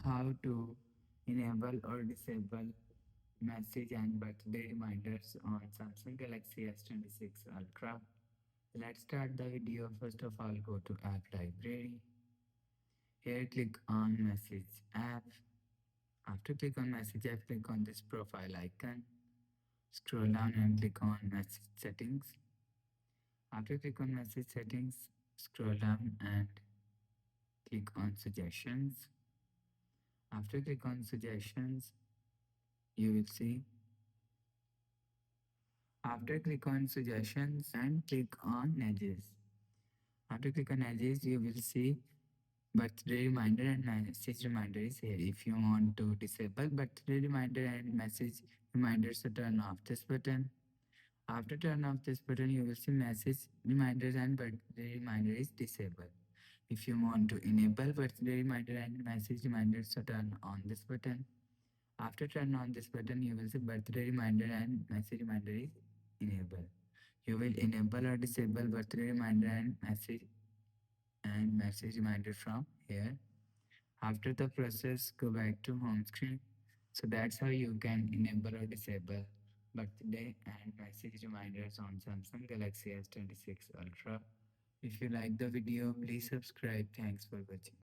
How to enable or disable message and birthday reminders on Samsung Galaxy S26 Ultra. Let's start the video. First of all, go to App Library. Here, click on Message App. After click on Message App, click on this profile icon. Scroll down and click on Message Settings. After click on Message Settings, scroll down and click on Suggestions. After click on Suggestions, you will see. After click on Suggestions and click on Edges. After click on Edges, you will see birthday reminder and message reminder is here. If you want to disable birthday reminder and message reminders, so turn off this button. After turn off this button, you will see message reminders and birthday reminder is disabled. If you want to enable birthday reminder and message reminders, so turn on this button. After turn on this button, you will see birthday reminder and message reminder is enabled. You will enable or disable birthday reminder and message reminder from here. After the process, go back to home screen. So that's how you can enable or disable birthday and message reminders on Samsung Galaxy S26 Ultra. If you like the video, please subscribe. Thanks for watching.